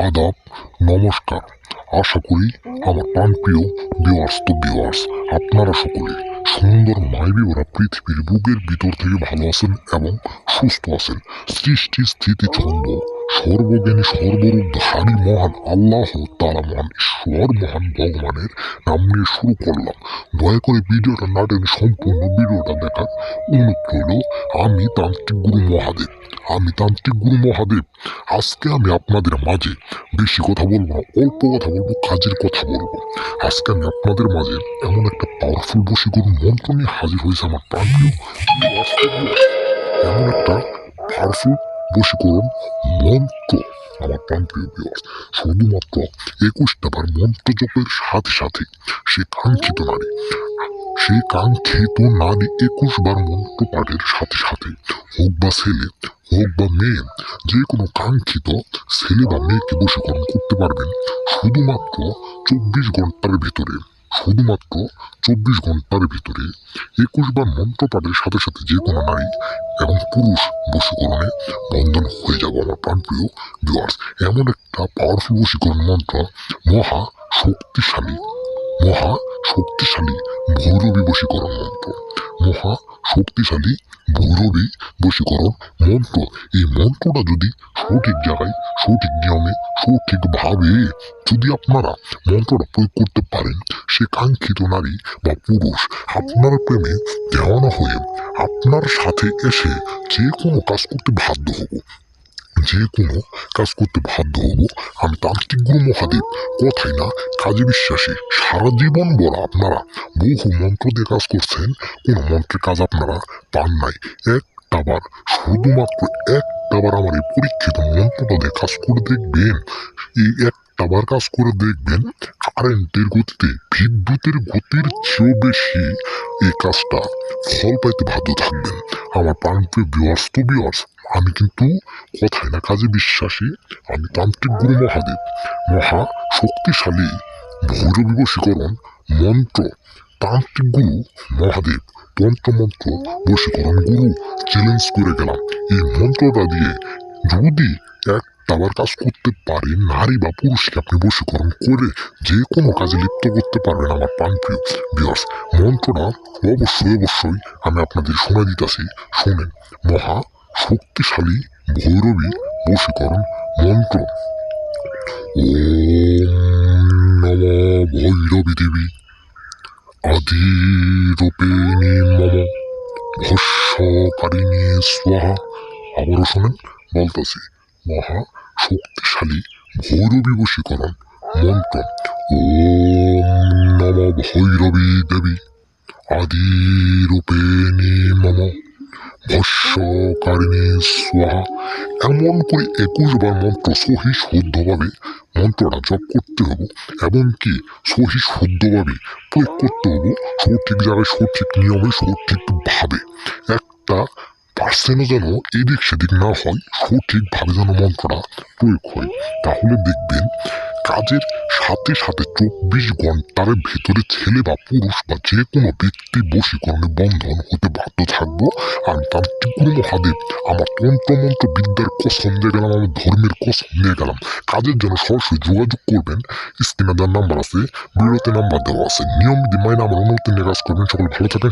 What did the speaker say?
আদাব, নমস্কার। আশা করি আমার প্রাণপ্রিয় ভিউয়ার্স আপনারা সকলে সুন্দর মায়াবী ভরা পৃথিবীর বুকের ভিতর থেকে ভালো আছেন এবং সুস্থ আছেন। সৃষ্টি স্থিতি ছন্দ সর্বজ্ঞানী সর্বরূপধারী মহান আল্লাহ তাআলা, মহান ঈশ্বর, মহান ভগবানের নাম নিয়ে শুরু করলাম। দয়া করে ভিডিওটা না টেনে সম্পূর্ণ ভিডিওটা দেখার অনুরোধ রইল। আমি তান্ত্রিক গুরু মহাদেব। আজকে আমি আপনাদের মাঝে বেশি কথা বলবো না, অল্প কথা বলবো, কাজের কথা বলবো। আজকে আমি আপনাদের মাঝে এমন একটা পাওয়ারফুল বশীকরণ মন্ত্র নিয়ে হাজির হয়েছে আমার প্রাণপ্রিয়। এমন একটা পাওয়ারফুল বশীকরণ মন্ত্র আমার প্রাণপ্রিয় ভিউয়ার্স, শুধুমাত্র 21টা বার মন্ত্র জপের সাথে সাথে সেই কাঙ্ক্ষিত নারী 21 বার মন্ত্র পাঠের সাথে সাথে, হোক বা ছেলে হোক বা মেয়ে, যে কোনো কাঙ্ক্ষিত ছেলে বা মেয়েকে বশীকরণ করতে পারবেন শুধুমাত্র 24 ঘন্টার ভিতরে। 21 বার মন্ত্র পাঠের সাথে সাথে যে কোনো নারী এবং পুরুষ বশীকরণে বন্ধন হয়ে যাবে আমার প্রাণপ্রিয় ভিউয়ার্স। এমন একটা পাওয়ারফুল বশীকরণ মন্ত্র, মহা শক্তিশালী ভৈরবী বশীকরণ মন্ত্র। এই মন্ত্রটা যদি সঠিক জায়গায়, সঠিক নিয়মে, সঠিকভাবে যদি আপনারা মন্ত্রটা প্রয়োগ করতে পারেন, সে কাঙ্ক্ষিত নারী বা পুরুষ আপনার প্রেমে দেওয়ানা হয়ে আপনার সাথে এসে যে কোনো কাজ করতে বাধ্য হব। আমি তান্ত্রিক গুরু মহাদেব, কথাই না কাজে বিশ্বাসী। সারা জীবন বলা আপনারা বহু মন্ত্র দিয়ে কাজ করছেন, কোনো মন্ত্রের কাজ আপনারা পান নাই। শুধুমাত্র একটা বার আমার এই পরীক্ষিত মন্ত্রটা দিয়ে কাজ করে দেখবেন। এই একটা বার কাজ করে দেখবেন, কারেন্টের গতিতে, বিদ্যুতের গতির চেয়েও বেশি এই কাজটা ফল পাইতে বাধ্য থাকবেন আমার প্রাণপ্রিয় ভিউয়ার্স। আমি কিন্তু কথায় না কাজে বিশ্বাসী। আমি তান্ত্রিক গুরু মহাদেব, মহা শক্তিশালী ভৈরবী বশীকরণ মন্ত্র, তান্ত্রিক গুরু মহাদেব, তন্ত্রমন্ত্র বশীকরণ গুরু চ্যালেঞ্জ করে গেলাম। এই মন্ত্রটা দিয়ে যদি একটাবার কাজ করতে পারে, নারী বা পুরুষকে আপনি বশীকরণ করে যে কোনো কাজে লিপ্ত করতে পারবেন আমার প্রাণপ্রিয় ভিউয়ার্স। মন্ত্রটা অবশ্যই আমি আপনাদের শোনা দিতেছি, শোনেন। মহা শক্তিশালী ভৈরবী বশীকরণ মন্ত্র। ওম নমঃ ভৈরবী দেবী আদি রূপিণী মম ভস্যকারিণী স্বাহা। আবারও শোনেন, বলতেছি, মহা শক্তিশালী ভৈরবী বশীকরণ মন্ত্র। ওম নমঃ ভৈরবী দেবী আদি রূপিণী মম ভস্যকারিণী স্বাহা। এমন করে 21 বার মন্ত্র সহি শুদ্ধভাবে মন্ত্রটা জপ করতে হবে এবং কি সহি শুদ্ধভাবে প্রয়োগ করতে হবে, সঠিক জায়গায়, সঠিক নিয়মে, সঠিকভাবে। একটা পার্সেন্টও যেন এদিক সেদিক না হয়, সঠিকভাবে যেন মন্ত্রটা প্রয়োগ হয়। তাহলে দেখবেন কাজের সাথে সাথে 24 ঘন্টার ভেতরে ছেলে বা পুরুষ বা যে কোনো ব্যক্তি বশীকরণে বন্ধন হতে বাধ্য থাকবো। আমি তান্ত্রিক গুরু মহাদেব আমার তন্ত্রমন্ত্র বিদ্যার কসম দিয়ে গেলাম, আমার ধর্মের কসম দিয়ে গেলাম। কাজের জন্য সরাসরি যোগাযোগ করবেন, স্ক্রিনে দেওয়ার নাম্বার আছে, ভিডিওতে নাম্বার দেওয়া আছে। নিয়ম বিধি মাইনে আমার অনুমতি নিয়ে কাজ করবেন। সকলে ভালো থাকেন।